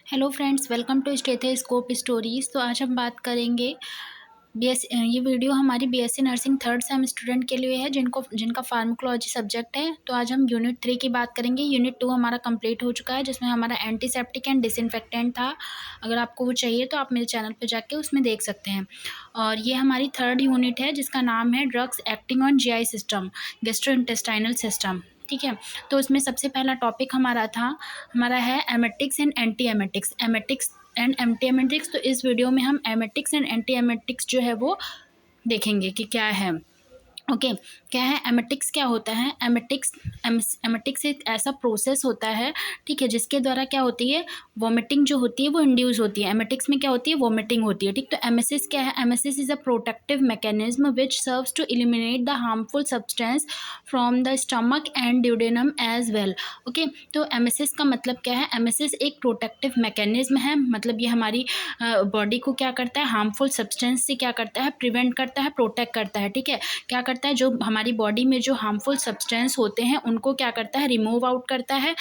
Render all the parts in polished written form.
Hello friends, welcome to stethoscope stories. तो आज हम बात करेंगे ये वीडियो हमारी BSc nursing third sem student के लिए है जिनका फार्माकोलॉजी सब्जेक्ट है। तो आज हम यूनिट 3 की बात करेंगे। यूनिट 2 हमारा कंप्लीट हो चुका है, जिसमें हमारा एंटीसेप्टिक एंड डिसइंफेक्टेंट था। अगर आपको वो चाहिए तो आप मेरे चैनल पर जाके उसमें देख सकते हैं। और ये हमारी थर्ड यूनिट है, जिसका नाम है drugs acting on GI system, gastrointestinal system. ठीक है, तो उसमें सबसे पहला टॉपिक हमारा है emetics and anti emetics. Emetics and anti emetics. तो इस वीडियो में हम एमेटिक्स एंड एंटी एमेटिक्स जो है वो देखेंगे कि क्या है। ओके, क्या है एमेटिक्स? क्या होता है एमेटिक्स? एमेटिक्स एक ऐसा प्रोसेस होता है, ठीक है, जिसके द्वारा क्या होती है, वॉमिटिंग जो होती है वो इंड्यूस होती है। एमेटिक्स में क्या होती है, वॉमिटिंग होती है। ठीक, तो एमेसिस क्या है? Emesis is a protective mechanism which serves to eliminate the harmful substance from the stomach and duodenum as well. Okay, तो एमेसिस का मतलब क्या है? एमेसिस एक प्रोटेक्टिव मैकेनिज्म है, मतलब ये हमारी बॉडी को क्या करता है, हार्मफुल सब्सटेंस से क्या करता है, प्रिवेंट करता है, प्रोटेक्ट करता है। ठीक है, क्या करता है, जो हमारी बॉडी में जो हार्मफुल सब्सटेंस होते हैं उनको क्या करता है, रिमूव आउट करता है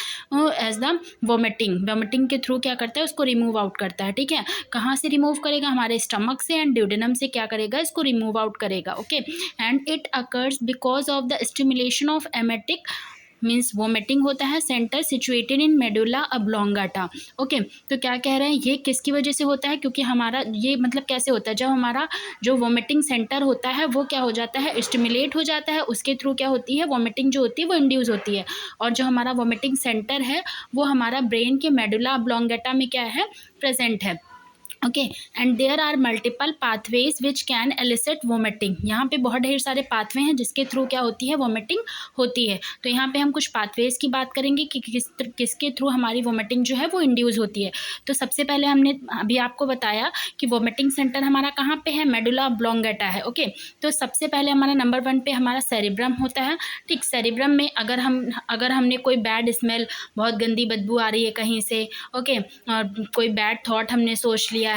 एज द वोमिटिंग के थ्रू क्या करता है, उसको रिमूव आउट करता है। ठीक है, कहाँ से रिमूव करेगा? हमारे स्टमक से एंड ड्यूडेनम से क्या करेगा, इसको रिमूव आउट करेगा। Okay, and it occurs because of the stimulation of emetic means vomiting होता है centre situated in medulla oblongata. Okay, तो क्या कह रहे हैं, ये किसकी वजह से होता है? क्योंकि हमारा ये मतलब कैसे होता है, जब हमारा जो वोमिटिंग सेंटर होता है वो क्या हो जाता है, स्टिमुलेट हो जाता है, उसके थ्रू क्या होती है, वोमिटिंग जो होती है वो इंड्यूस होती है। और जो हमारा वोमिटिंग सेंटर है वो हमारा ब्रेन के मेडुला ऑब्लोंगाटा में क्या है, प्रेजेंट है। Okay, and there are multiple pathways which can elicit vomiting. यहाँ पे बहुत ढेर सारे पाथवे हैं जिसके थ्रू क्या होती है, वोमिटिंग होती है। तो यहाँ पे हम कुछ पाथवेज की बात करेंगे कि किसके थ्रू हमारी वोमिटिंग जो है वो इंड्यूस होती है। तो सबसे पहले हमने अभी आपको बताया कि वोमिटिंग सेंटर हमारा कहाँ पे है, मेडुला ऑब्लोंगाटा है। ओके, तो सबसे पहले हमारा नंबर 1 पे हमारा सेरिब्रम होता है। ठीक, सेरिब्रम में अगर हमने कोई बैड स्मेल, बहुत गंदी बदबू आ रही है कहीं से, ओके, और कोई बैड थॉट हमने सोच लिया है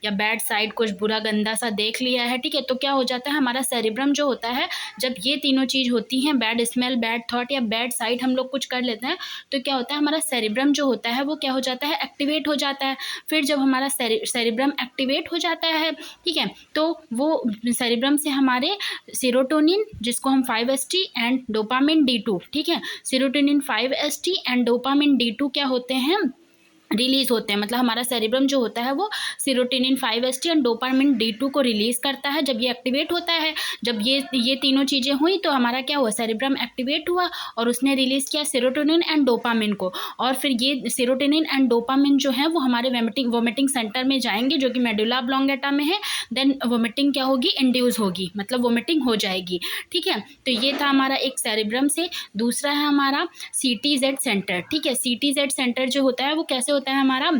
या बैड साइड कुछ बुरा गंदा सा देख लिया है, ठीक है, तो क्या हो जाता है, हमारा सेरिब्रम जो होता है, जब ये तीनों चीज़ होती हैं, बैड स्मेल, बैड थॉट या बैड साइड, हम लोग कुछ कर लेते हैं, तो क्या होता है, हमारा सेरिब्रम जो होता है वो क्या हो जाता है, एक्टिवेट हो जाता है। फिर जब हमारा सेरिब्रम एक्टिवेट हो जाता है, ठीक है, तो वो सेरिब्रम से हमारे सेरोटोनिन, जिसको हम 5-HT एंड डोपामिन D2, ठीक है, serotonin 5-HT and dopamine D2 क्या होते हैं, रिलीज होते हैं। मतलब हमारा सेरिब्रम जो होता है वो serotonin 5-HT and dopamine D2 को रिलीज करता है जब ये एक्टिवेट होता है। जब ये तीनों चीज़ें हुई तो हमारा क्या हुआ, सेरिब्रम एक्टिवेट हुआ और उसने रिलीज किया सेरोटोनिन एंड डोपामिन को। और फिर ये सेरोटोनिन एंड डोपामिन जो है वो हमारे वोमिटिंग सेंटर में जाएंगे, जो कि मेडुला ऑब्लोंगाटा में है। देन वोमिटिंग क्या होगी, इंड्यूस होगी, मतलब वोमिटिंग हो जाएगी। ठीक है, तो ये था हमारा एक सेरिब्रम से। दूसरा है हमारा CTZ सेंटर। ठीक है, CTZ सेंटर जो होता है वो कैसे होता है हमारा,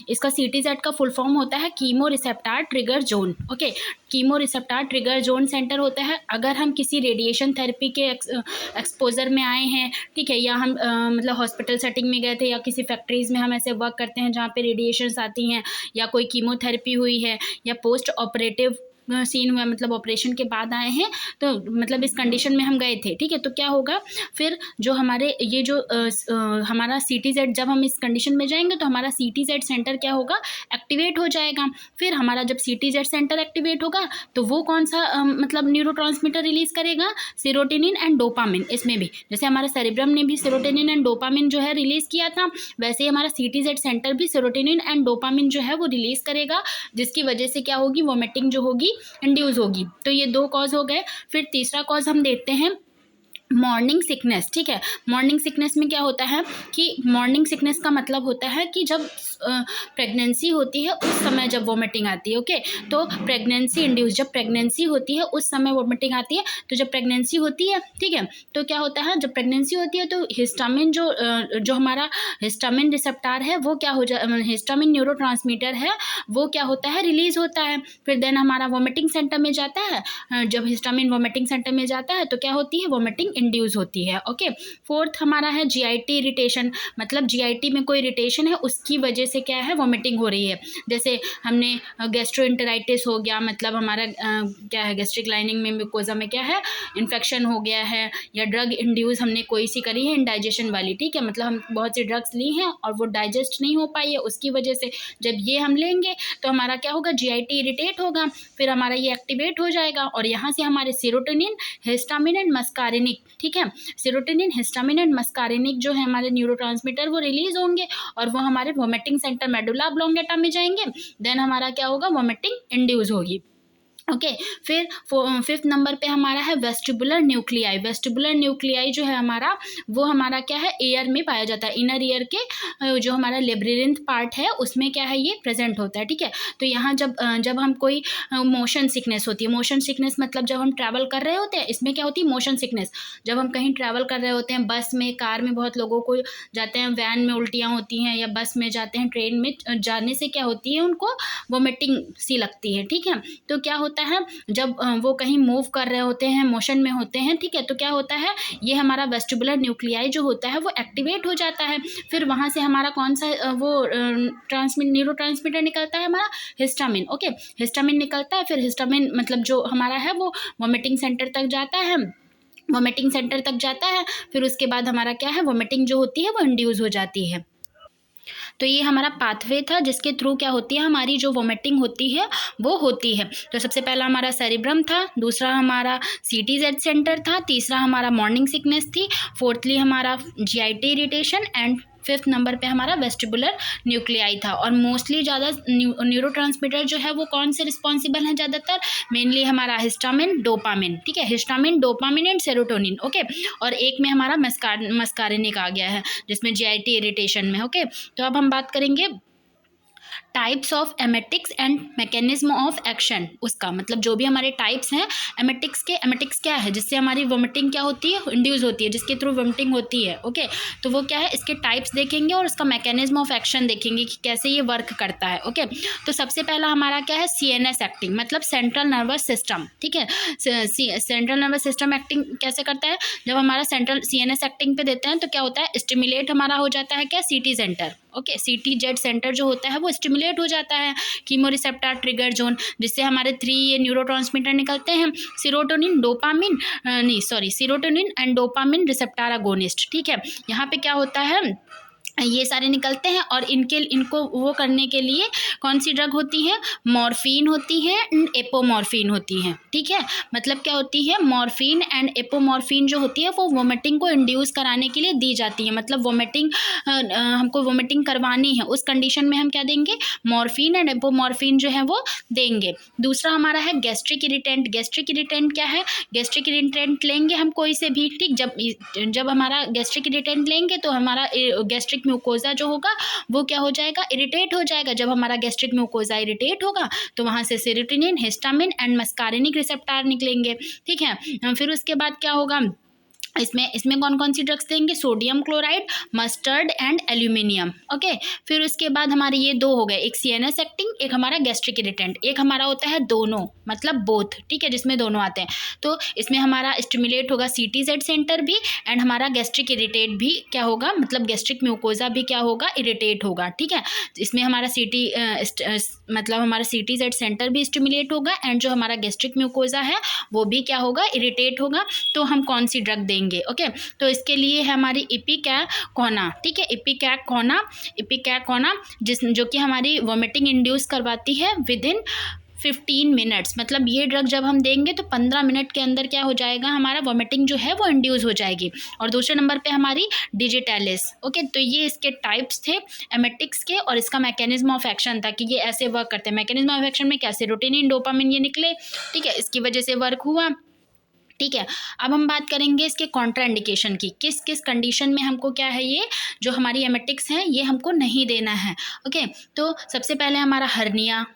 इसका CTZ का फुल फॉर्म होता है chemo receptor trigger zone. Okay, chemo receptor trigger zone centre होता है अगर हम किसी रेडिएशन थेरेपी के एक्सपोजर में आए हैं, ठीक है, या हम मतलब हॉस्पिटल सेटिंग में गए थे या किसी फैक्ट्रीज में हम ऐसे वर्क करते हैं जहाँ पे रेडिएशंस आती हैं, या कोई कीमोथेरेपी हुई है, या पोस्ट ऑपरेटिव सीन हुआ, मतलब ऑपरेशन के बाद आए हैं, तो मतलब इस कंडीशन में हम गए थे। ठीक है, तो क्या होगा, फिर जो हमारे ये जो हमारा CTZ, जब हम इस कंडीशन में जाएंगे तो हमारा CTZ सेंटर क्या होगा, एक्टिवेट हो जाएगा। फिर हमारा जब CTZ सेंटर एक्टिवेट होगा तो वो कौन सा मतलब न्यूरोट्रांसमीटर रिलीज करेगा, सेरोटोनिन एंड डोपामिन। इसमें भी जैसे हमारे सेरिब्रम ने भी सेरोटोनिन एंड डोपामिन जो है रिलीज किया था, वैसे ही हमारा CTZ सेंटर भी सेरोटोनिन एंड डोपामिन जो है वो रिलीज करेगा, जिसकी वजह से क्या होगी, वोमिटिंग जो होगी इंड्यूस होगी। तो ये 2 कॉज हो गए। फिर तीसरा कॉज हम देखते हैं मॉर्निंग सिकनेस। ठीक है, मॉर्निंग सिकनेस में क्या होता है कि मॉर्निंग सिकनेस का मतलब होता है कि जब प्रेगनेंसी होती है उस समय जब वोमिटिंग आती है। ओके, तो प्रेगनेंसी इंड्यूस, जब प्रेगनेंसी होती है उस समय वोमिटिंग आती है। तो जब प्रेगनेंसी होती है, ठीक है, तो क्या होता है, जब प्रेगनेंसी होती है तो हिस्टामिन जो हमारा हिस्टामिन रिसेप्टार है वो क्या हो हिस्टामिन न्यूरोट्रांसमीटर है वो क्या होता है, रिलीज होता है। फिर देन हमारा वोमिटिंग सेंटर में जाता है, जब हिस्टामिन वोमिटिंग सेंटर में जाता है तो क्या होती है, वोमिटिंग इंड्यूस होती है। ओके, फोर्थ हमारा है जीआईटी इरिटेशन, मतलब जीआईटी में कोई इरिटेशन है उसकी वजह से क्या है वॉमिटिंग हो रही है। जैसे हमने गैस्ट्रोएंटेराइटिस हो गया, मतलब हमारा क्या है गैस्ट्रिक लाइनिंग में म्यूकोजा में क्या है इन्फेक्शन हो गया है, या ड्रग इंड्यूस हमने कोई सी करी है इंडाइजेशन वाली, ठीक है, मतलब हम बहुत सी ड्रग्स ली हैं और वो डाइजेस्ट नहीं हो पाई है, उसकी वजह से जब ये हम लेंगे तो हमारा क्या होगा जीआईटी इरिटेट होगा, फिर हमारा ये एक्टिवेट हो जाएगा और यहाँ से हमारे सेरोटोनिन, हिस्टामिन एंड मस्कारिनिक, ठीक है, सेरोटोनिन, हिस्टामिन एंड मस्कारिनिक जो है हमारे न्यूरोट्रांसमीटर वो रिलीज होंगे और वो हमारे वोमिटिंग सेंटर मेडुला ऑब्लोंगेटा में जाएंगे, देन हमारा क्या होगा वोमिटिंग इंड्यूस होगी। ओके, फिर फिफ्थ नंबर पे हमारा है वेस्टिबुलर न्यूक्लियाई। वेस्टिबुलर न्यूक्लियाई जो है हमारा वो हमारा क्या है एयर में पाया जाता है, इनर ईयर के जो हमारा लेब्रिरिंथ पार्ट है उसमें क्या है ये प्रेजेंट होता है, ठीक है। तो यहाँ जब हम कोई मोशन सिकनेस होती है, मोशन सिकनेस मतलब जब हम ट्रैवल कर रहे होते हैं, इसमें क्या होती है मोशन सिकनेस, जब हम कहीं ट्रैवल कर रहे होते हैं, बस में, कार में, बहुत लोगों को जाते हैं, वैन में उल्टियाँ होती हैं, या बस में जाते हैं, ट्रेन में जाने से क्या होती है उनको वोमिटिंग सी लगती है, ठीक है। तो क्या होता है जब वो कहीं मूव कर रहे होते हैं, मोशन में होते हैं, ठीक है, तो क्या होता है ये हमारा वेस्टिबुलर न्यूक्लियाई जो होता है वो एक्टिवेट हो जाता है, फिर वहाँ से हमारा कौन सा वो न्यूरोट्रांसमीटर निकलता है हमारा हिस्टामिन। ओके, हिस्टामिन निकलता है, फिर हिस्टामिन मतलब जो हमारा है वो वोमिटिंग सेंटर तक जाता है, वोमिटिंग सेंटर तक जाता है, फिर उसके बाद हमारा क्या है वोमिटिंग जो होती है वो इंड्यूस हो जाती है। तो ये हमारा पाथवे था जिसके थ्रू क्या होती है हमारी जो वोमिटिंग होती है वो होती है। तो सबसे पहला हमारा सेरिब्रम था, दूसरा हमारा CTZ सेंटर था, तीसरा हमारा मॉर्निंग सिकनेस थी, फोर्थली हमारा GIT irritation and fifth number पे हमारा वेस्टिबुलर न्यूक्लियाई था। और मोस्टली ज़्यादा न्यूरोट्रांसमीटर जो है वो कौन से रिस्पॉन्सिबल हैं ज़्यादातर, मेनली हमारा हिस्टामिन, डोपामिन, ठीक है, histamine, dopamine and serotonin. Okay, और एक में हमारा मस्कारिनिक आ गया है जिसमें GIT इरिटेशन में। ओके, तो अब हम बात करेंगे types of emetics and mechanism of action, उसका मतलब जो भी हमारे टाइप्स हैं एमेटिक्स के, एमेटिक्स क्या है जिससे हमारी वोमिटिंग क्या होती है इंड्यूस होती है, जिसके थ्रू वोमिटिंग होती है। ओके, तो वो क्या है इसके टाइप्स देखेंगे और उसका मैकेनिज्म ऑफ एक्शन देखेंगे कि कैसे ये वर्क करता है। ओके, तो सबसे पहला हमारा क्या है CNS एक्टिंग, मतलब सेंट्रल नर्वस सिस्टम, ठीक है। सेंट्रल नर्वस सिस्टम एक्टिंग कैसे करता है, जब हमारा सेंट्रल CNS एक्टिंग पे देते हैं तो क्या होता है स्टिमुलेट हमारा हो जाता है क्या CT centre. Okay, CTZ centre जो होता है वो स्टिमुलेट हो जाता है, कीमो रिसेप्टर ट्रिगर जोन, जिससे हमारे 3 ये न्यूरोट्रांसमीटर निकलते हैं, serotonin, dopamine, serotonin and dopamine receptor agonist, ठीक है। यहाँ पे क्या होता है ये सारे निकलते हैं और इनको वो करने के लिए कौन सी ड्रग होती है, मॉर्फिन होती है, एपोमॉर्फिन होती है, ठीक है। मतलब क्या होती है मॉर्फिन एंड एपोमॉर्फिन जो होती है वो वोमिटिंग को इंड्यूस कराने के लिए दी जाती है, मतलब वोमिटिंग हमको वोमिटिंग करवानी है उस कंडीशन में हम क्या देंगे मॉर्फिन एंड एपोमॉर्फिन जो है वो देंगे। दूसरा हमारा है गैस्ट्रिक इरिटेंट। गैस्ट्रिक इरिटेंट क्या है, गैस्ट्रिक इरिटेंट लेंगे हम कोई से भी, ठीक, जब हमारा गैस्ट्रिक इरिटेंट लेंगे तो हमारा गैस्ट्रिक म्यूकोजा जो होगा वो क्या हो जाएगा इरिटेट हो जाएगा। जब हमारा गैस्ट्रिक म्यूकोजा इरिटेट होगा तो वहाँ से सेरोटोनिन, हिस्टामिन एंड मस्कारिनिक रिसेप्टर निकलेंगे, ठीक है। फिर उसके बाद क्या होगा इसमें कौन कौन सी ड्रग्स देंगे, sodium chloride, mustard and aluminium. Okay, फिर उसके बाद हमारे ये 2 हो गए, एक CNS एक्टिंग, एक हमारा गैस्ट्रिक इरिटेंट, एक हमारा होता है दोनों, मतलब बोथ, ठीक है, जिसमें दोनों आते हैं। तो इसमें हमारा स्टिमुलेट होगा CTZ सेंटर भी एंड हमारा गैस्ट्रिक इरिटेट भी क्या होगा, मतलब गैस्ट्रिक म्यूकोजा भी क्या होगा इरिटेट होगा, ठीक है। इसमें हमारा मतलब हमारा CTZ सेंटर भी स्टिमुलेट होगा एंड जो हमारा गैस्ट्रिक म्यूकोजा है वो भी क्या होगा इरिटेट होगा। तो हम कौन सी ड्रग देंगे, ओके, तो इसके लिए है हमारी इपिकैकोना, ठीक है, इपिकैकोना जो कि हमारी वोमिटिंग इंड्यूस करवाती है विदिन 15 मिनट्स, मतलब ये ड्रग जब हम देंगे तो 15 मिनट के अंदर क्या हो जाएगा हमारा वोमिटिंग जो है वो इंड्यूस हो जाएगी। और दूसरे नंबर पे हमारी डिजिटैलिस। ओके, तो ये इसके टाइप्स थे एमेटिक्स के और इसका मैकेनिज्म ऑफ एक्शन था कि ये ऐसे वर्क करते हैं। मैकेनिज्म ऑफ एक्शन में क्या, सेरोटोनिन, डोपामिन ये निकले, ठीक है, इसकी वजह से वर्क हुआ, ठीक है। अब हम बात करेंगे इसके कॉन्ट्राइंडिकेशन की, किस किस कंडीशन में हमको क्या है ये जो हमारी एमेटिक्स हैं ये हमको नहीं देना है। ओके, तो सबसे पहले हमारा हर्निया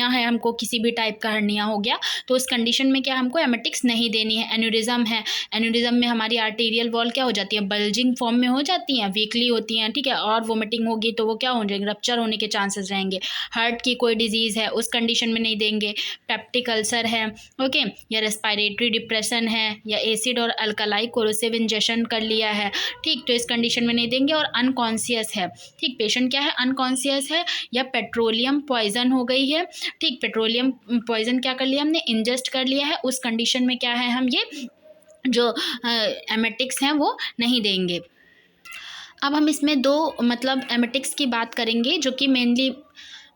है, हमको किसी भी टाइप का हर्निया हो गया तो उस कंडीशन में क्या हमको एमेटिक्स नहीं देनी है। एन्यूरिज्म है, एन्यूरिज्म में हमारी आर्टेरियल वॉल क्या हो जाती है, बल्जिंग फॉर्म में हो जाती हैं, वीकली होती हैं, ठीक है, और वोमिटिंग होगी तो वो क्या हो जाएंगे, रप्चर होने के चांसेस रहेंगे। हार्ट की कोई डिजीज़ है उस कंडीशन में नहीं देंगे। पेप्टिक अल्सर है, ओके, या रेस्पिरेटरी डिप्रेशन इंजेक्शन है, या एसिड और अल्कलाई कोरोसिव इंजेक्शन कर लिया है, ठीक, तो इस कंडीशन में नहीं देंगे। और अनकॉन्शियस है, ठीक, पेशेंट क्या है, अनकॉन्शियस है, या पेट्रोलियम पॉइजन हो गई है, ठीक, पेट्रोलियम पॉइजन क्या कर लिया हमने, इंजेस्ट कर लिया है, उस कंडीशन में क्या है, हम ये जो एमेटिक्स हैं वो नहीं देंगे। अब हम इसमें दो मतलब एमेटिक्स की बात करेंगे जो कि मेनली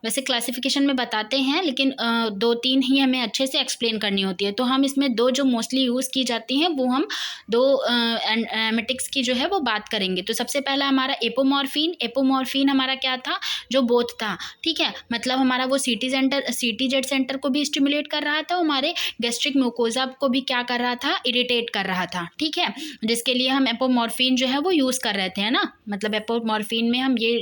वैसे क्लासिफिकेशन में बताते हैं, लेकिन दो तीन ही हमें अच्छे से एक्सप्लेन करनी होती है। तो हम इसमें दो जो मोस्टली यूज़ की जाती हैं वो हम दो एमेटिक्स की जो है वो बात करेंगे। तो सबसे पहला हमारा एपोमॉर्फिन। एपोमॉर्फिन हमारा क्या था, जो बोथ था, ठीक है, मतलब हमारा वो सीटीजेड सेंटर को भी स्टिमुलेट कर रहा था, हमारे गैस्ट्रिक म्यूकोजा को भी क्या कर रहा था, इरिटेट कर रहा था, ठीक है, जिसके लिए हम एपोमॉर्फिन जो है वो यूज़ कर रहे थे, है ना। मतलब एपोमॉर्फिन में हम ये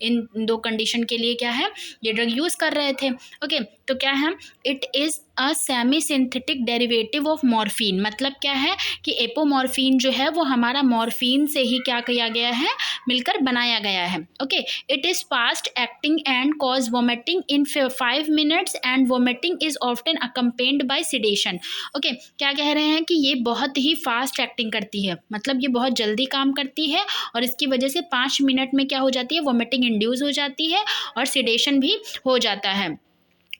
इन दो कंडीशन के लिए क्या है, ये ड्रग यूज़ कर रहे थे। ओके, तो क्या है, it is a semi synthetic derivative of morphine. मतलब क्या है कि एपोमॉर्फिन जो है वो हमारा मॉर्फिन से ही क्या किया गया है, मिलकर बनाया गया है। Okay, it is fast acting and cause vomiting in 5 minutes and vomiting is often accompanied by sedation. Okay, क्या कह रहे हैं कि ये बहुत ही फास्ट एक्टिंग करती है, मतलब ये बहुत जल्दी काम करती है, और इसकी वजह से 5 मिनट में क्या हो जाती है, वोमिटिंग इंड्यूस हो जाती है और सिडेशन भी हो जाता है।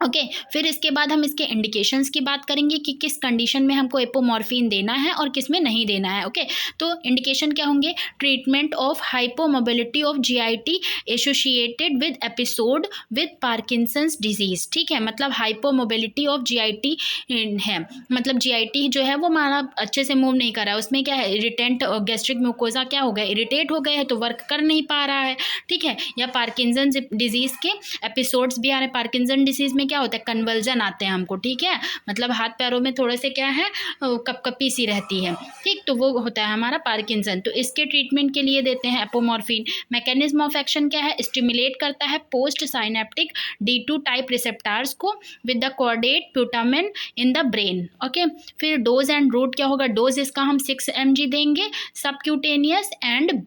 ओके, फिर इसके बाद हम इसके इंडिकेशंस की बात करेंगे कि किस कंडीशन में हमको एपोमॉर्फिन देना है और किस में नहीं देना है। ओके, तो इंडिकेशन क्या होंगे, treatment of hypomobility of GIT associated with episode with Parkinson's disease, ठीक है, मतलब हाइपोमोबिलिटी ऑफ जीआईटी है, मतलब जीआईटी जो है वो हमारा अच्छे से मूव नहीं कर रहा है, उसमें क्या है, इरिटेंट गैस्ट्रिक म्यूकोजा क्या हो गया, इरिटेट हो गए हैं, तो वर्क कर नहीं पा रहा है, ठीक है, या पार्किंसन डिजीज़ के एपिसोड्स भी आ रहे हैं। पार्किंसन डिजीज़ में क्या होता है, कन्वल्जन आते हैं हमको, ठीक है, मतलब हाथ पैरों में थोड़े से क्या है, कपकपी सी रहती है, ठीक, तो वो होता है हमारा पार्किंसन। तो इसके ट्रीटमेंट के लिए देते हैं एपोमॉर्फिन। मैकेनिज्म ऑफ एक्शन क्या है, स्टिमुलेट करता है post synaptic D2 type receptors को with the caudate putamen in the brain. Okay, फिर डोज एंड रूट क्या होगा, डोज इसका हम 6 mg देंगे, सबक्यूटेनियस एंड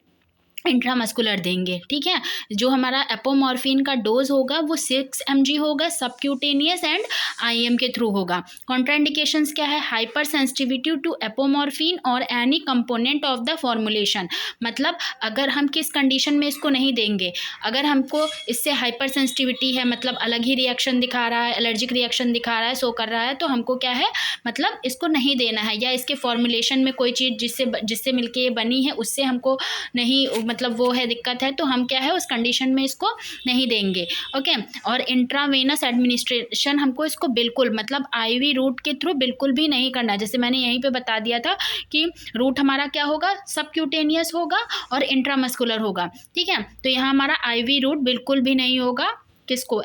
इंट्रामस्कुलर देंगे, ठीक है। जो हमारा एपोमॉर्फिन का डोज होगा वो 6 mg होगा, सबक्यूटेनियस एंड IM के थ्रू होगा। कॉन्ट्राइंडिकेशंस क्या है, हाइपर सेंसिटिविटी टू एपोमॉर्फिन और any component of the formulation. मतलब अगर हम किस कंडीशन में इसको नहीं देंगे, अगर हमको इससे हाइपर सेंसिटिविटी है, मतलब अलग ही रिएक्शन दिखा रहा है, एलर्जिक रिएक्शन दिखा रहा है, शो कर रहा है, तो हमको क्या है, मतलब इसको नहीं देना है, या इसके फॉर्मुलेशन में कोई चीज़ जिससे मिलके ये बनी है उससे हमको नहीं, मतलब वो है दिक्कत है, तो हम क्या है उस कंडीशन में इसको नहीं देंगे। ओके, और इंट्रावेनस एडमिनिस्ट्रेशन हमको इसको बिल्कुल, मतलब IV रूट के थ्रू बिल्कुल भी नहीं करना है। जैसे मैंने यहीं पे बता दिया था कि रूट हमारा क्या होगा, सबक्यूटेनियस होगा और इंट्रामस्कुलर होगा, ठीक है, तो यहाँ हमारा IV रूट बिल्कुल भी नहीं होगा, किसको,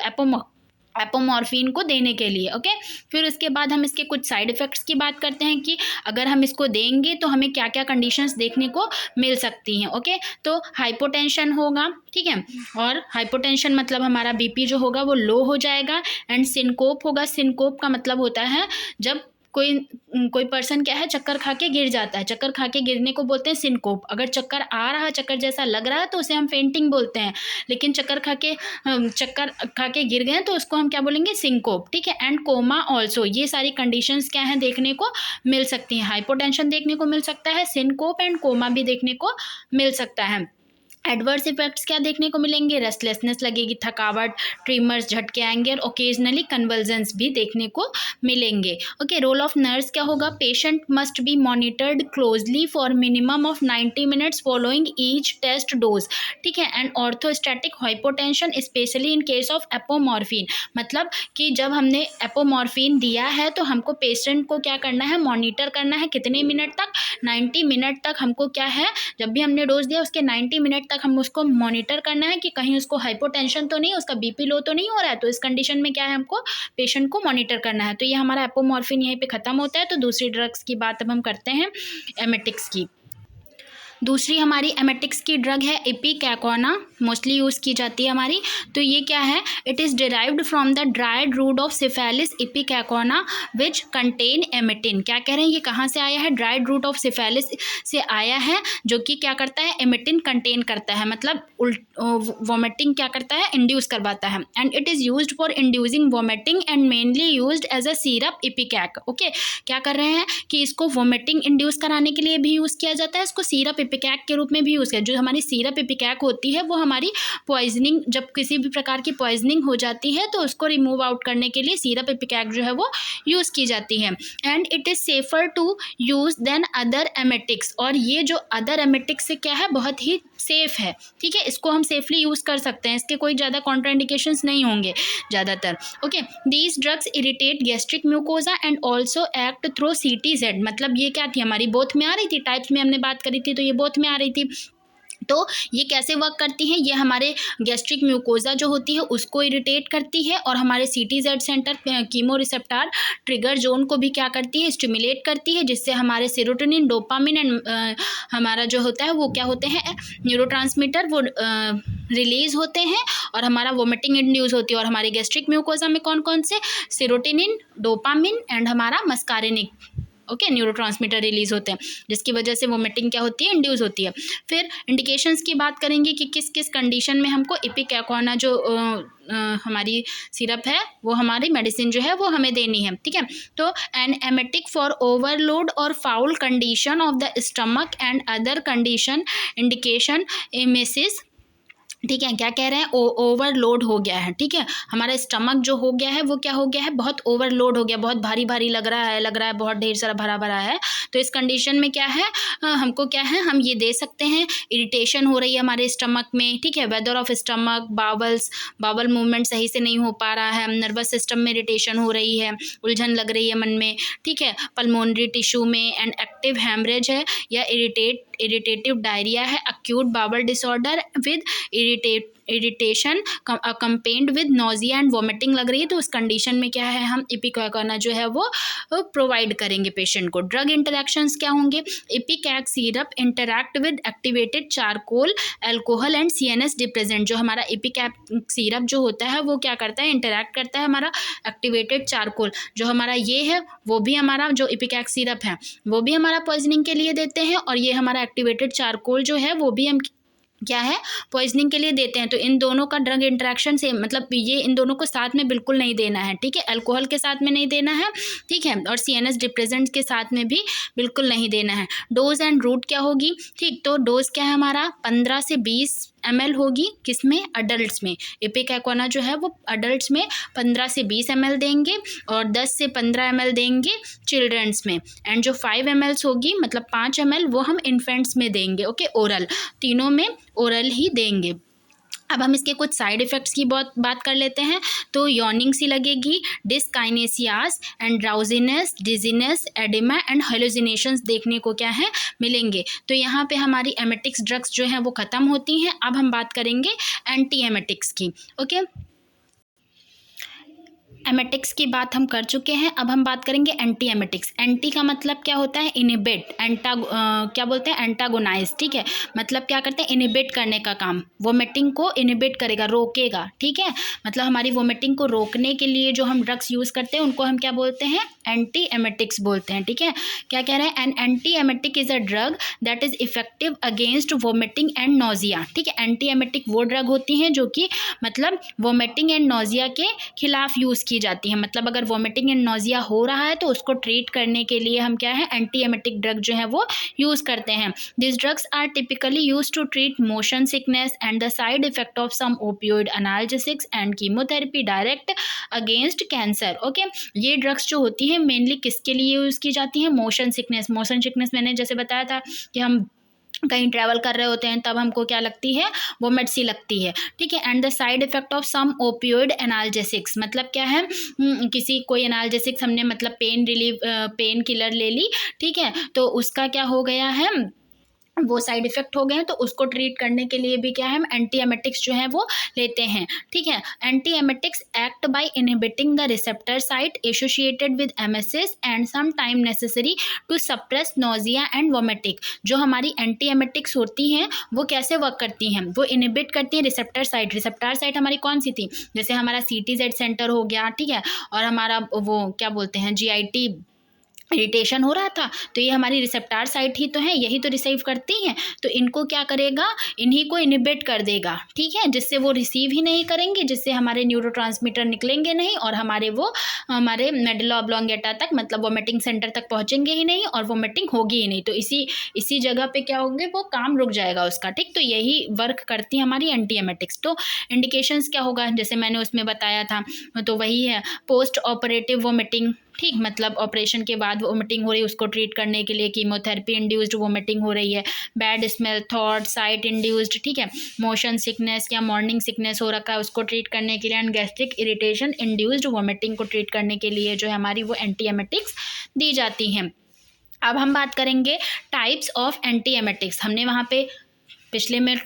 एपोमॉर्फिन को देने के लिए। ओके, फिर उसके बाद हम इसके कुछ साइड इफ़ेक्ट्स की बात करते हैं कि अगर हम इसको देंगे तो हमें क्या क्या कंडीशंस देखने को मिल सकती हैं। ओके, तो हाइपोटेंशन होगा, ठीक है, और हाइपोटेंशन मतलब हमारा BP जो होगा वो लो हो जाएगा, एंड सिनकोप होगा। सिनकोप का मतलब होता है जब कोई पर्सन क्या है, चक्कर खा के गिर जाता है, चक्कर खा के गिरने को बोलते हैं सिनकोप। अगर चक्कर आ रहा, चक्कर जैसा लग रहा है तो उसे हम फेंटिंग बोलते हैं, लेकिन चक्कर खा के गिर गए तो उसको हम क्या बोलेंगे, सिनकोप, ठीक है। एंड कोमा ऑल्सो, ये सारी कंडीशंस क्या हैं, देखने को मिल सकती हैं। हाइपोटेंशन देखने को मिल सकता है, सिनकोप एंड कोमा भी देखने को मिल सकता है। एडवर्स इफेक्ट्स क्या देखने को मिलेंगे, रेस्टलेसनेस लगेगी, थकावट, ट्रिमर्स, झटके आएंगे, और ओकेजनली कन्वल्जन्स भी देखने को मिलेंगे। ओके, रोल ऑफ नर्स क्या होगा, patient must be monitored closely for minimum of 90 minutes following each test dose, ठीक है। And orthostatic hypotension specially in case of apomorphine, मतलब कि जब हमने एपोमॉर्फिन दिया है तो हमको पेशेंट को क्या करना है, मॉनिटर करना है, कितने मिनट तक, 90 मिनट तक हमको क्या है, जब भी हमने डोज दिया उसके 90 मिनट तक हम उसको मॉनिटर करना है कि कहीं उसको हाइपोटेंशन तो नहीं, उसका BP लो तो नहीं हो रहा है। तो इस कंडीशन में क्या है, हमको पेशेंट को मॉनिटर करना है। तो ये हमारा एपोमॉर्फिन यहीं पे ख़त्म होता है। तो दूसरी ड्रग्स की बात अब हम करते हैं, एमेटिक्स की। दूसरी हमारी एमेटिक्स की ड्रग है इपिकैकोना, मोस्टली यूज़ की जाती है हमारी। तो ये क्या है, it is derived from the dried root of cephaelis ipecacuanha which contain emetine. क्या कह रहे हैं, ये कहाँ से आया है, ड्राइड रूट ऑफ सिफेलिस से आया है, जो कि क्या करता है, एमिटिन कंटेन करता है, मतलब वोमिटिंग क्या करता है, इंड्यूस करवाता है। And it is used for inducing vomiting and mainly used as a syrup ipecac. Okay, क्या कर रहे हैं कि इसको वोमिटिंग इंड्यूस कराने के लिए भी यूज़ किया जाता है, इसको सीरप इपिकैक के रूप में भी यूज़ किया। जो हमारी सीरप इपिकैक होती है वो हमारी पॉइजनिंग, जब किसी भी प्रकार की पॉइजनिंग हो जाती है तो उसको रिमूव आउट करने के लिए सीरप इपिकैक जो है वो यूज़ की जाती है। And it is safer to use than other emetics, और ये जो अदर एमेटिक्स से क्या है, बहुत ही सेफ़ है, ठीक है, इसको हम सेफली यूज़ कर सकते हैं, इसके कोई ज़्यादा कॉन्ट्राइंडिकेशंस नहीं होंगे ज़्यादातर। Okay, these drugs irritate gastric mucosa and also act through CTZ। मतलब ये क्या थी, हमारी बोथ में आ रही थी, टाइप्स में हमने बात करी थी तो ये बोथ में आ रही थी। तो ये कैसे वर्क करती हैं, ये हमारे गैस्ट्रिक म्यूकोजा जो होती है उसको इरिटेट करती है, और हमारे CTZ centre chemo receptor trigger zone को भी क्या करती है, स्टिमुलेट करती है, जिससे हमारे सेरोटोनिन, डोपामिन एंड हमारा जो होता है वो क्या होते हैं, न्यूरोट्रांसमीटर, वो रिलीज होते हैं और हमारा वोमिटिंग इंड्यूस होती है। और हमारे गैस्ट्रिक म्यूकोजा में कौन कौन से, सेरोटोनिन, डोपामिन एंड हमारा मस्कारिनिक, ओके, न्यूरोट्रांसमीटर रिलीज होते हैं, जिसकी वजह से वोमिटिंग क्या होती है, इंड्यूस होती है। फिर इंडिकेशंस की बात करेंगे कि किस किस कंडीशन में हमको इपिकैकोना जो हमारी सिरप है वो हमारी मेडिसिन जो है वो हमें देनी है, ठीक है। तो एन एमेटिक फॉर ओवरलोड और foul condition of the stomach and other condition indication emesis, ठीक है। क्या कह रहे हैं, ओवरलोड हो गया है, ठीक है, हमारा स्टमक जो हो गया है वो क्या हो गया है, बहुत ओवरलोड हो गया, बहुत भारी भारी लग रहा है बहुत ढेर सारा भरा भरा है। तो इस कंडीशन में क्या है, हमको क्या है, हम ये दे सकते हैं, इरिटेशन हो रही है हमारे स्टमक में, ठीक है, whether of stomach, bowel movement सही से नहीं हो पा रहा है, नर्वस सिस्टम में इरिटेशन हो रही है, उलझन लग रही है मन में, ठीक है, पल्मोनरी टिश्यू में एंड एक्टिव हैमरेज है, या इरिटेटिव डायरिया है, acute bowel disorder with irritation combined with nausea and vomiting लग रही है, तो उस कंडीशन में क्या है, हम इपिकैकोना जो है वो प्रोवाइड करेंगे पेशेंट को। ड्रग इंटरेक्शंस क्या होंगे, इपिकैक syrup interact with activated charcoal, alcohol and CNS depressant. जो हमारा इपिकैक सिरप जो होता है वो क्या करता है, इंटरैक्ट करता है हमारा एक्टिवेटेड चारकोल, जो हमारा ये है वो भी हमारा जो इपिकैक सिरप है वो भी हमारा पॉइजनिंग के लिए देते हैं, और ये हमारा एक्टिवेटेड चारकोल जो है वो भी हम क्या है, पॉइजनिंग के लिए देते हैं। तो इन दोनों का ड्रग इंटरेक्शन से मतलब ये इन दोनों को साथ में बिल्कुल नहीं देना है, ठीक है, अल्कोहल के साथ में नहीं देना है, ठीक है, और CNS डिप्रेजेंट्स के साथ में भी बिल्कुल नहीं देना है। डोज एंड रूट क्या होगी, ठीक, तो डोज क्या है हमारा 15 से 20 ml होगी, किसमें, अडल्ट्स में। इपिकैकोना जो है वो अडल्ट्स में 15 से 20 ml देंगे, और 10 से 15 ml देंगे चिल्ड्रंस में, एंड जो 5 ml होगी मतलब 5 ml वो हम इन्फेंट्स में देंगे, ओके, ओरल, तीनों में ओरल ही देंगे। अब हम इसके कुछ साइड इफ़ेक्ट्स की बात कर लेते हैं। तो यॉर्निंग सी लगेगी, dyskinesias and drowsiness, dizziness, oedema and hallucinations देखने को क्या है, मिलेंगे। तो यहाँ पे हमारी एमेटिक्स ड्रग्स जो हैं वो ख़त्म होती हैं। अब हम बात करेंगे एंटी एमेटिक्स की, ओके। एमेटिक्स की बात हम कर चुके हैं, अब हम बात करेंगे एंटी एमेटिक्स। एंटी का मतलब क्या होता है, इनिबिट, क्या बोलते हैं, एंटागोनाइज, ठीक है, मतलब क्या करते हैं, इनिबिट करने का काम, वोमिटिंग को इनिबिट करेगा, रोकेगा, ठीक है, मतलब हमारी वोमिटिंग को रोकने के लिए जो हम ड्रग्स यूज़ करते हैं उनको हम क्या बोलते हैं, एंटी एमेटिक्स बोलते हैं, ठीक है। क्या कह रहे हैं, an anti emetic is a drug that is effective against vomiting and nausea, ठीक है। एंटी एमेटिक वो ड्रग होती हैं जो कि मतलब वोमिटिंग एंड नोजिया के खिलाफ यूज़ की जाती है, मतलब अगर वोमिटिंग एंड नोजिया हो रहा है तो उसको ट्रीट करने के लिए हम क्या है, एंटी एमेटिक ड्रग जो है वो यूज़ करते हैं। This drugs are typically use to treat motion sickness and the side effect of some opioid analgesics and chemotherapy direct against cancer, okay. ये ड्रग्स जो होती है मेनली किसके लिए यूज़ की जाती है, मोशन सिकनेस मैंने जैसे बताया था कि हम कहीं ट्रैवल कर रहे होते हैं तब हमको क्या लगती है, वोमिट सी लगती है, ठीक है। And the side effect of some opioid analgesics, मतलब क्या है, किसी कोई एनाल्जेसिक्स हमने मतलब पेन किलर ले ली, ठीक है, तो उसका क्या हो गया है, वो साइड इफ़ेक्ट हो गए हैं, तो उसको ट्रीट करने के लिए भी क्या है, हम एंटी एमेटिक्स जो है वो लेते हैं। ठीक है, anti emetics act by inhibiting the receptor site associated with emesis and some time necessary to suppress nausea and vomiting. जो हमारी एंटी एमेटिक्स होती हैं वो कैसे वर्क करती हैं, वो इनहिबिट करती हैं रिसेप्टर साइट। रिसेप्टर साइट हमारी कौन सी थी, जैसे हमारा CTZ सेंटर हो गया, ठीक है, और हमारा वो क्या बोलते हैं GIT इरिटेशन हो रहा था, तो ये हमारी रिसेप्टर साइट ही तो है, यही तो रिसीव करती हैं। तो इनको क्या करेगा, इन्हीं को इनहिबिट कर देगा, ठीक है, जिससे वो रिसीव ही नहीं करेंगे, जिससे हमारे न्यूरोट्रांसमीटर निकलेंगे नहीं और हमारे मेडुला ऑब्लोंगेटा तक, मतलब वोमिटिंग सेंटर तक पहुंचेंगे ही नहीं और वोमिटिंग होगी ही नहीं। तो इसी जगह पे क्या होंगे, वो काम रुक जाएगा उसका। ठीक, तो यही वर्क करती है हमारी एंटी एमेटिक्स। तो इंडिकेशंस क्या होगा, जैसे मैंने उसमें बताया था, तो वही है पोस्ट ऑपरेटिव वोमिटिंग। ठीक, मतलब ऑपरेशन के बाद वोमिटिंग हो रही है, उसको ट्रीट करने के लिए कीमोथेरेपी इंड्यूस्ड वोमिटिंग हो रही है। Bad smell, thought, site induced, ठीक है, मोशन सिकनेस या मॉर्निंग सिकनेस हो रखा है, उसको ट्रीट करने के लिए, and gastric irritation induced vomiting को ट्रीट करने के लिए जो है हमारी वो एंटी एमेटिक्स दी जाती हैं। अब हम बात करेंगे टाइप्स ऑफ एंटी एमेटिक्स। हमने वहाँ पे पिछले में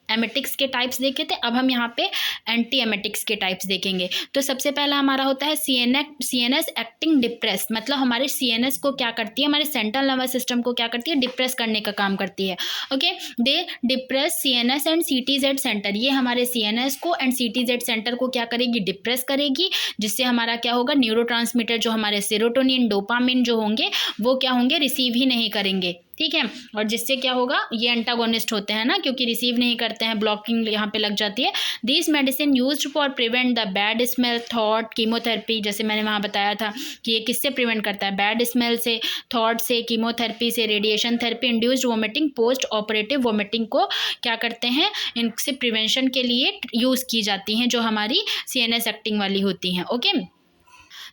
एमेटिक्स के टाइप्स देखे थे, अब हम यहाँ पे एंटी एमेटिक्स के टाइप्स देखेंगे। तो सबसे पहला हमारा होता है CNS एक्टिंग डिप्रेस। मतलब हमारे CNS को क्या करती है, हमारे सेंट्रल नर्वस सिस्टम को क्या करती है, डिप्रेस करने का काम करती है। Okay, they depress CNS and CTZ centre. ये हमारे CNS को एंड CTZ सेंटर को क्या करेगी, डिप्रेस करेगी, जिससे हमारा क्या होगा, न्यूरोट्रांसमीटर जो हमारे सेरोटोनिन, डोपामिन जो होंगे वो क्या होंगे, रिसीव ही नहीं करेंगे। ठीक है, और जिससे क्या होगा, ये एंटागोनिस्ट होते हैं ना, क्योंकि रिसीव नहीं करते हैं, ब्लॉकिंग यहाँ पे लग जाती है। This medicine used for prevent the bad smell, thought, chemotherapy. जैसे मैंने वहाँ बताया था कि ये किससे प्रिवेंट करता है, बैड स्मेल से, थॉट से, कीमोथेरेपी से, radiation therapy, induced vomiting, post operative vomiting को क्या करते हैं, इनसे प्रिवेंशन के लिए यूज़ की जाती हैं, जो हमारी CNS एक्टिंग वाली होती हैं। ओके,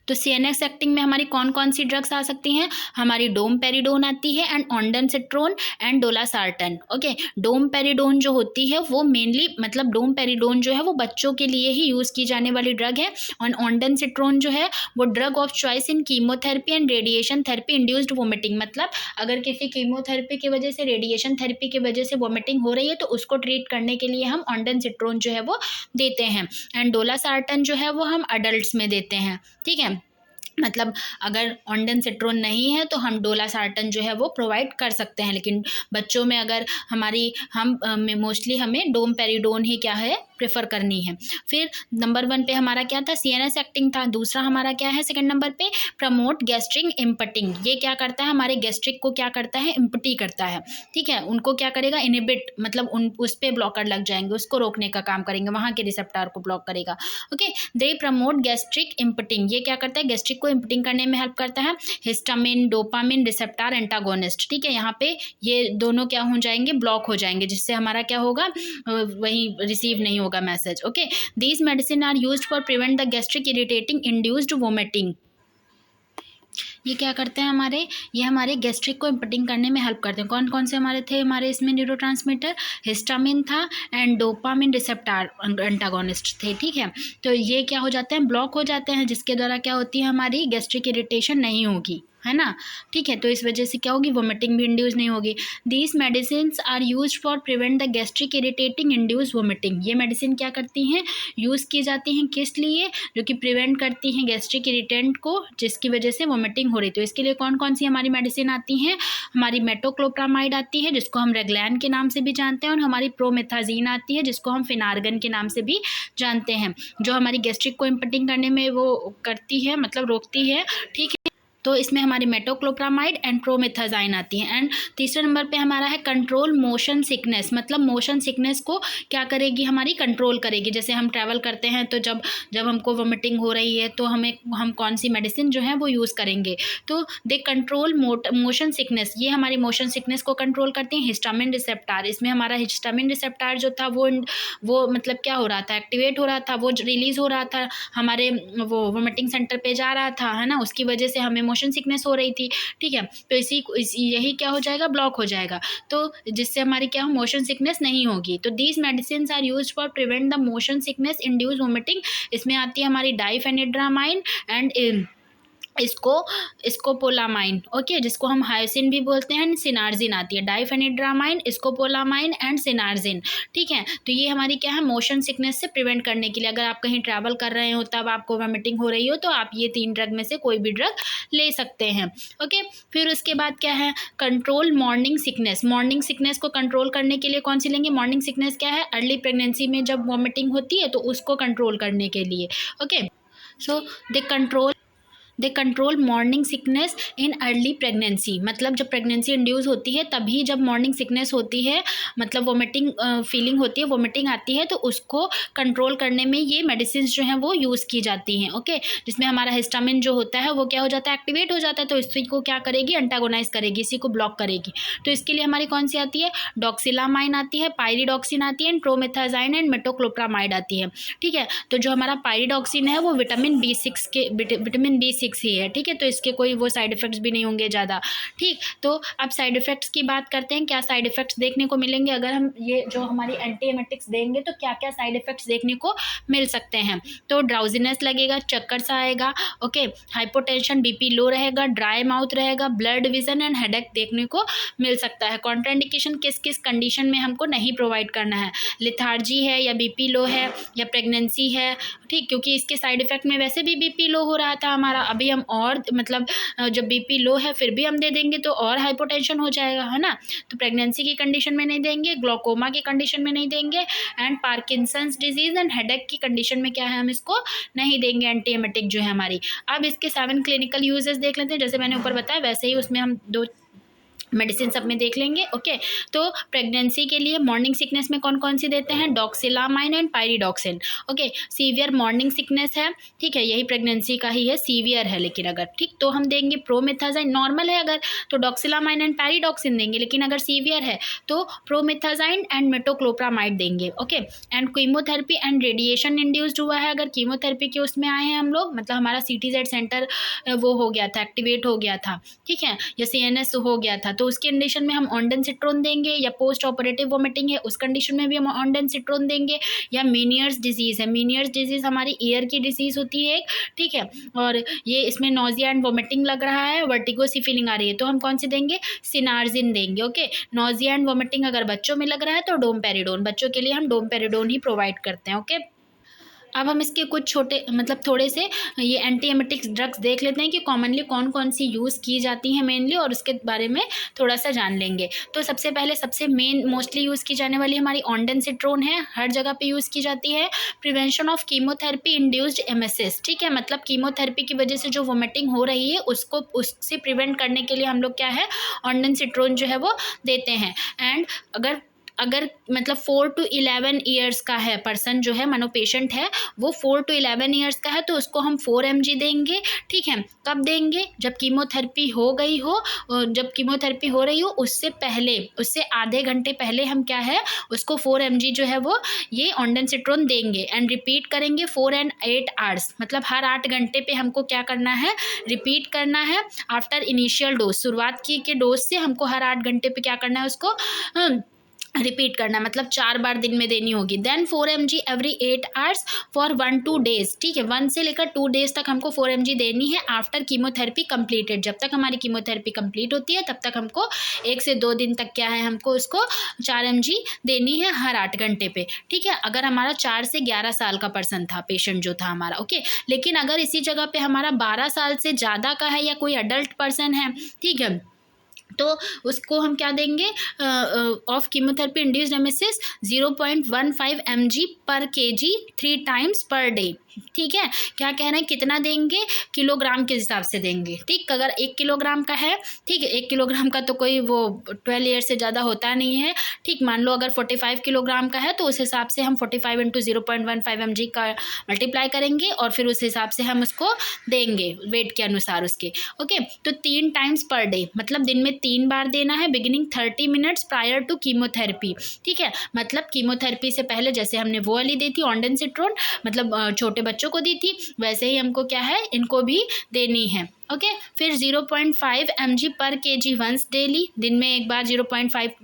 तो CNS एक्टिंग में हमारी कौन कौन सी ड्रग्स आ सकती हैं, हमारी डोमपेरिडोन आती है एंड ऑन्डनसेट्रोन एंड डोलासार्टन। ओके, डोमपेरिडोन जो होती है वो मेनली, मतलब डोमपेरिडोन जो है वो बच्चों के लिए ही यूज़ की जाने वाली ड्रग है, और ऑन्डनसेट्रोन जो है वो drug of choice in chemotherapy and radiation therapy induced vomiting. मतलब अगर किसी कीमोथेरेपी की वजह से, रेडिएशन थेरेपी की वजह से वोमिटिंग हो रही है, तो उसको ट्रीट करने के लिए हम ऑन्डनसेट्रोन जो है वो देते हैं। एंड डोलासार्टन जो है वो हम अडल्ट्स में देते हैं। ठीक है, मतलब अगर ऑन्डनसेट्रोन नहीं है तो हम डोलासार्टन जो है वो प्रोवाइड कर सकते हैं, लेकिन बच्चों में अगर हम मोस्टली हमें डोमपेरिडोन ही क्या है प्रेफर करनी है। फिर नंबर 1 पे हमारा क्या था, CNS एक्टिंग था। दूसरा हमारा क्या है सेकंड नंबर पे, प्रमोट गैस्ट्रिक इम्पटिंग। ये क्या करता है, हमारे गैस्ट्रिक को क्या करता है, इम्पटी करता है। ठीक है, उनको क्या करेगा, इनिबिट, मतलब उस पर ब्लॉकर लग जाएंगे, उसको रोकने का काम करेंगे, वहाँ के रिसेप्टर को ब्लॉक करेगा। Okay, they promote gastric emptying. ये क्या करता है, गैस्ट्रिक को इम्पटिंग करने में हेल्प करता है। Histamine, dopamine receptor antagonist. ठीक है, यहाँ पे ये दोनों क्या हो जाएंगे, ब्लॉक हो जाएंगे, जिससे हमारा क्या होगा, वही रिसीव नहीं होगा message. Okay, these medicine are used for prevent the gastric irritating induced vomiting. ये क्या करते हैं ये हमारे गैस्ट्रिक को इम्पटिंग करने में हेल्प करते हैं। कौन कौन से हमारे थे, हमारे इसमें न्यूरोट्रांसमीटर, हिस्टामिन था एंड डोपामिन रिसेप्टर एंटागोनिस्ट थे। ठीक है, तो ये क्या हो जाते हैं, ब्लॉक हो जाते हैं, जिसके द्वारा क्या होती है, हमारी गैस्ट्रिक इरिटेशन नहीं होगी, है ना। ठीक है, तो इस वजह से क्या होगी, वोमिटिंग भी इंड्यूस नहीं होगी। These medicine are use for prevent the gastric irritating induce vomiting. ये मेडिसिन क्या करती हैं, यूज़ की जाती हैं किस लिए, जो कि प्रिवेंट करती हैं गैस्ट्रिक इरिटेंट को, जिसकी वजह से वोमिटिंग हो रही। तो इसके लिए कौन कौन सी हमारी मेडिसिन आती हैं, हमारी मेटोक्लोप्रामाइड आती है, जिसको हम रेग्लैन के नाम से भी जानते हैं, और हमारी प्रोमेथाजीन आती है, जिसको हम फिनार्गन के नाम से भी जानते हैं, जो हमारी गैस्ट्रिक को इम्पटिंग करने में वो करती है, मतलब रोकती है। ठीक है, तो इसमें हमारी मेटोक्लोप्रामाइड एंड प्रोमेथाजाइन आती है। एंड तीसरे नंबर पे हमारा है कंट्रोल मोशन सिकनेस। मतलब मोशन सिकनेस को क्या करेगी, हमारी कंट्रोल करेगी। जैसे हम ट्रैवल करते हैं तो जब हमको वोमिटिंग हो रही है तो हम कौन सी मेडिसिन जो है वो यूज़ करेंगे, तो दे कंट्रोल मोशन सिकनेस। ये हमारी मोशन सिकनेस को कंट्रोल करती हैं। हिस्टामिन रिसेप्टर, इसमें हमारा हिस्टामिन रिसेप्टर जो था वो मतलब क्या हो रहा था, एक्टिवेट हो रहा था, वो रिलीज़ हो रहा था, हमारे वो वोमिटिंग सेंटर पे जा रहा था, है ना, उसकी वजह से हमें मोशन सिकनेस हो रही थी। ठीक है, तो यही क्या हो जाएगा, ब्लॉक हो जाएगा, तो जिससे हमारी क्या हो, मोशन सिकनेस नहीं होगी। तो these medicine are used for prevent the motion sickness induce vomiting. इसमें आती है हमारी डाइफेनिड्रामाइन एंड इसको स्कोपोलामाइन, ओके, जिसको हम हायोसिन भी बोलते हैं, सिनार्जिन आती है, डाइफेनिड्रामाइन, स्कोपोलामाइन एंड सिनार्जिन। ठीक है, तो ये हमारी क्या है, मोशन सिकनेस से प्रिवेंट करने के लिए, अगर आप कहीं ट्रैवल कर रहे हो तब आपको वॉमिटिंग हो रही हो तो आप ये 3 ड्रग में से कोई भी ड्रग ले सकते हैं। ओके, फिर उसके बाद क्या है, control morning sickness. Morning sickness को कंट्रोल करने के लिए कौन सी लेंगे, मॉर्निंग सिकनेस क्या है, अर्ली प्रेगनेंसी में जब वॉमिटिंग होती है तो उसको कंट्रोल करने के लिए। Okay, so they control morning sickness in early pregnancy, मतलब जब प्रेगनेंसी इंड्यूस होती है तभी जब मॉर्निंग सिकनेस होती है, मतलब वोमिटिंग फीलिंग होती है, वोमिटिंग आती है, तो उसको कंट्रोल करने में ये मेडिसिन जो हैं वो यूज़ की जाती हैं। ओके, जिसमें हमारा हिस्टामिन जो होता है वो क्या हो जाता है, एक्टिवेट हो जाता है, तो इसी को क्या करेगी, एंटागोनाइज करेगी, इसी को ब्लॉक करेगी। तो इसके लिए हमारी कौन सी आती है, डॉक्सिलामाइन आती है, पायरिडॉक्सिन आती है, प्रोमेथाजाइन एंड मेटोक्लोप्रामाइड आती है। ठीक है, तो जो हमारा पायरिडॉक्सिन है वो विटामिन B6 ही है। ठीक है, तो इसके कोई वो साइड इफ़ेक्ट्स भी नहीं होंगे ज़्यादा। ठीक, तो अब साइड इफ़ेक्ट्स की बात करते हैं, क्या साइड इफ़ेक्ट्स देखने को मिलेंगे अगर हम ये जो हमारी एंटीएमेटिक्स देंगे, तो क्या क्या साइड इफ़ेक्ट्स देखने को मिल सकते हैं। तो ड्राउजीनेस लगेगा, चक्कर सा आएगा, ओके, हाइपोटेंशन, BP लो रहेगा, ड्राई माउथ रहेगा, ब्लड विजन एंड हेडेक देखने को मिल सकता है। कॉन्ट्राइंडिकेशन किस किस कंडीशन में हमको नहीं प्रोवाइड करना है, लिथार्जी है या BP लो है या प्रेगनेंसी है। ठीक, क्योंकि इसके साइड इफ़ेक्ट में वैसे भी BP लो हो रहा था हमारा, अभी हम और मतलब जब BP लो है फिर भी हम दे देंगे तो और हाइपोटेंशन हो जाएगा, है ना। तो प्रेगनेंसी की कंडीशन में नहीं देंगे, ग्लोकोमा की कंडीशन में नहीं देंगे, and Parkinson's disease and headache की कंडीशन में क्या है, हम इसको नहीं देंगे एंटीएमेटिक जो है हमारी। अब इसके 7 क्लिनिकल यूजेस देख लेते हैं, जैसे मैंने ऊपर बताया वैसे ही उसमें हम 2 मेडिसिन सब में देख लेंगे। ओके, तो प्रेगनेंसी के लिए मॉर्निंग सिकनेस में कौन कौन सी देते हैं, doxylamine and pyridoxine. Okay, severe morning sickness है, ठीक है, यही प्रेगनेंसी का ही है, सीवियर है लेकिन अगर, ठीक, तो हम देंगे प्रोमेथाजाइन। नॉर्मल है अगर तो डॉक्सिलामाइन एंड पायरिडॉक्सिन देंगे, लेकिन अगर सीवियर है तो प्रोमेथाजाइन एंड मेटोक्लोप्रामाइड देंगे। Okay, and chemotherapy and radiation induced हुआ है, अगर कीमोथेरेपी के उसमें आए हैं हम लोग, मतलब हमारा CTZ सेंटर वो हो गया था, एक्टिवेट हो गया था, ठीक है, या CNS हो गया था, तो उस कंडीशन में हम ऑन्डेनसिट्रोन देंगे, या पोस्ट ऑपरेटिव वोमिटिंग है उस कंडीशन में भी हम ऑन्डेनसिट्रोन देंगे, या मीनियर्स डिजीज़ है, मीनियर्स डिजीज़ हमारी ईयर की डिजीज़ होती है, ठीक है, और ये इसमें नोजिया एंड वोमिटिंग लग रहा है, वर्टिगो सी फीलिंग आ रही है, तो हम कौन सी देंगे, सिनार्जिन देंगे। ओके, नोजिया एंड वोमिटिंग अगर बच्चों में लग रहा है तो डोमपेरिडोन, बच्चों के लिए हम डोमपेरिडोन ही प्रोवाइड करते हैं। ओके, अब हम इसके कुछ छोटे मतलब थोड़े से ये एंटीएमेटिक्स ड्रग्स देख लेते हैं कि कॉमनली कौन कौन सी यूज़ की जाती हैं मेनली, और उसके बारे में थोड़ा सा जान लेंगे। तो सबसे पहले सबसे मेन मोस्टली यूज़ की जाने वाली हमारी ऑन्डेनसिट्रोन है, हर जगह पे यूज़ की जाती है। Prevention of chemotherapy induced emesis, ठीक है, मतलब कीमोथेरेपी की वजह से जो वोमिटिंग हो रही है उसको उससे प्रिवेंट करने के लिए हम लोग क्या है, ऑन्डेनसिट्रोन जो है वो देते हैं। एंड अगर मतलब 4 to 11 ईयर्स का है पर्सन जो है, मानो पेशेंट है वो 4 to 11 ईयर्स का है, तो उसको हम 4 mg देंगे। ठीक है, कब देंगे, जब कीमोथेरेपी हो गई हो, जब कीमोथेरेपी हो रही हो उससे पहले, उससे आधे घंटे पहले हम क्या है उसको 4 mg जो है वो ये ऑन्डेनसिट्रोन देंगे, एंड रिपीट करेंगे 4 and 8 आवर्स, मतलब हर 8 घंटे पे हमको क्या करना है, रिपीट करना है आफ्टर इनिशियल डोज, शुरुआत की के डोज से हमको हर 8 घंटे पे क्या करना है उसको रिपीट करना, मतलब 4 बार दिन में देनी होगी। Then 4 mg every 8 hours for 1-2 days, ठीक है, 1 से लेकर 2 days तक हमको 4 mg देनी है आफ्टर कीमोथेरेपी कंप्लीटेड। जब तक हमारी कीमोथेरेपी कंप्लीट होती है तब तक हमको 1 से 2 दिन तक क्या है, हमको उसको 4 mg देनी है हर 8 घंटे पे। ठीक है, अगर हमारा 4 से 11 साल का पर्सन था, पेशेंट जो था हमारा, ओके, लेकिन अगर इसी जगह पे हमारा 12 साल से ज़्यादा का है या कोई अडल्ट पर्सन है, ठीक है, तो उसको हम क्या देंगे, of chemotherapy induced emesis 0.15 mg पर kg 3 times per day। ठीक है, क्या कह रहे हैं, कितना देंगे, किलोग्राम के हिसाब से देंगे। ठीक, अगर 1 किलोग्राम का है, ठीक है, 1 किलोग्राम का तो कोई वो 12 ईयर से ज़्यादा होता नहीं है। ठीक, मान लो अगर 45 किलोग्राम का है तो उस हिसाब से हम 45 × 0.15 mg का मल्टीप्लाई करेंगे और फिर उस हिसाब से हम उसको देंगे वेट के अनुसार उसके। ओके, तो 3 times पर डे, मतलब दिन में 3 बार देना है, beginning 30 minutes prior to chemotherapy. ठीक है, मतलब कीमोथेरेपी से पहले जैसे हमने वो वाली दी थी ऑन्डेनसिट्रोन, मतलब छोटे बच्चों को दी थी, वैसे ही हमको क्या है, इनको भी देनी है। ओके, फिर 0.5 mg पर kg वंस डेली, दिन में एक बार 0.5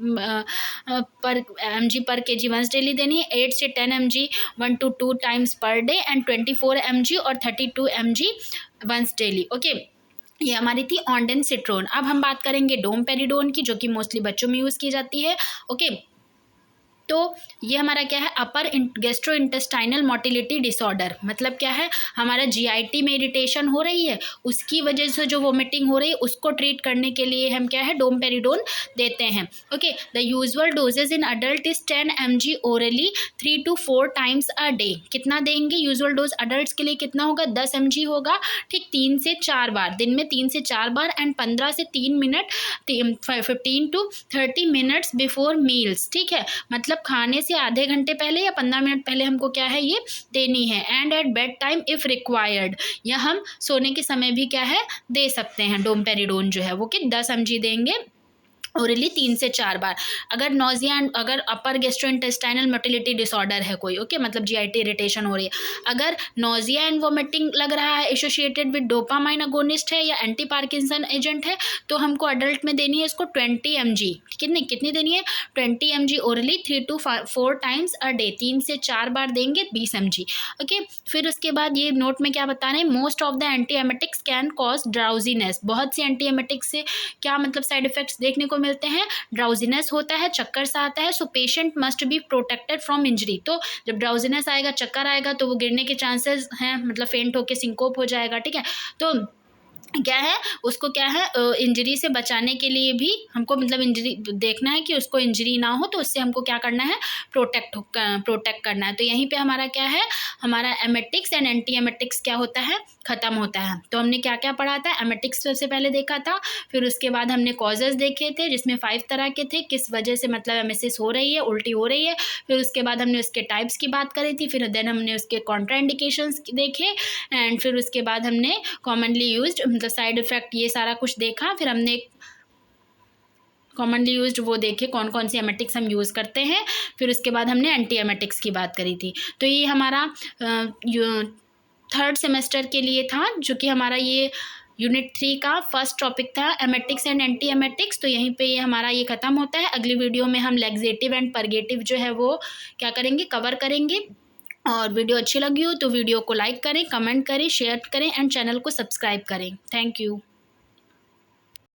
पर mg पर kg वंस डेली देनी है। 8 से 10 mg 1 to 2 times per day, and 24 mg और 32 mg वंस डेली। ओके, ये हमारी थी ऑन्डेनसिट्रोन। अब हम बात करेंगे डोमपेरिडोन की, जो कि मोस्टली बच्चों में यूज़ की जाती है। ओके, तो ये हमारा क्या है, अपर गैस्ट्रो इंटेस्टाइनल मोटिलिटी डिसऑर्डर। मतलब क्या है, हमारा जीआईटी में इरिटेशन हो रही है, उसकी वजह से जो वोमिटिंग हो रही है उसको ट्रीट करने के लिए हम क्या है, डोमपेरिडोन देते हैं। Okay, the usual doses in adult is 10 mg orally 3 to 4 times a day. कितना देंगे, यूजुअल डोज अडल्ट के लिए कितना होगा, 10 mg होगा, ठीक, 3 से 4 बार दिन में, 3 से 4 बार, एंड 15 से 3 minute, 15 to 30 minutes before meals. ठीक है, मतलब खाने से आधे घंटे पहले या 15 मिनट पहले हमको क्या है, ये देनी है। And at bed time if required, या हम सोने के समय भी क्या है, दे सकते हैं डोमपेरिडोन जो है वो, कि 10 mg देंगे ओरली 3 से 4 बार। अगर नोजिया, अगर अपर गैस्ट्रोइंटेस्टाइनल मोटिलिटी डिसऑर्डर है कोई, ओके, मतलब जीआईटी इरिटेशन हो रही है, अगर नोजिया एंड वोमिटिंग लग रहा है एसोसिएटेड विद डोपामाइन अगोनिस्ट है या एंटी पार्किंसन एजेंट है, तो हमको अडल्ट में देनी है इसको 20 mg। कितनी देनी है, 20 mg orally 3 to 4 times a day, 3 से 4 बार देंगे 20 mg। ओके, फिर उसके बाद ये नोट में क्या बता रहे हैं, most of the anti emetics can cause drowsiness. बहुत सी एंटी एमेटिक्स से क्या मतलब साइड इफेक्ट्स देखने को मिलते हैं, ड्राउजीनेस होता है, चक्कर सा आता है। So patient must be protected from injury. तो जब ड्राउजीनेस आएगा, चक्कर आएगा, तो वो गिरने के चांसेस हैं, मतलब फेंट होके सिंकोप हो जाएगा। ठीक है, तो क्या है, उसको क्या है, इंजरी से बचाने के लिए भी हमको मतलब इंजरी देखना है कि उसको इंजरी ना हो, तो उससे हमको क्या करना है, प्रोटेक्ट करना है। तो यहीं पे हमारा क्या है, हमारा एमेटिक्स एंड एंटी एमेटिक्स क्या होता है, ख़त्म होता है। तो हमने क्या क्या पढ़ा था, एमेटिक्स सबसे पहले देखा था, फिर उसके बाद हमने कॉजेज़ देखे थे जिसमें 5 तरह के थे, किस वजह से मतलब एमेसिस हो रही है, उल्टी हो रही है। फिर उसके बाद हमने उसके टाइप्स की बात करी थी, फिर देन हमने उसके कॉन्ट्राइंडिकेशंस देखे, एंड फिर उसके बाद हमने कॉमनली यूज्ड मतलब साइड इफ़ेक्ट, ये सारा कुछ देखा। फिर हमने कॉमनली यूज्ड वो देखे कौन कौन सी एमेटिक्स हम यूज़ करते हैं। फिर उसके बाद हमने एंटी एमेटिक्स की बात करी थी। तो ये हमारा थर्ड सेमेस्टर के लिए था, जो कि हमारा ये यूनिट 3 का फर्स्ट टॉपिक था, एमेटिक्स एंड एंटी एमेटिक्स। तो यहीं पे ये हमारा ये ख़त्म होता है। अगली वीडियो में हम लेग्जेटिव एंड परगेटिव जो है वो क्या करेंगे, कवर करेंगे। और वीडियो अच्छी लगी हो तो वीडियो को लाइक करें, कमेंट करें, शेयर करें एंड चैनल को सब्सक्राइब करें। Thank you.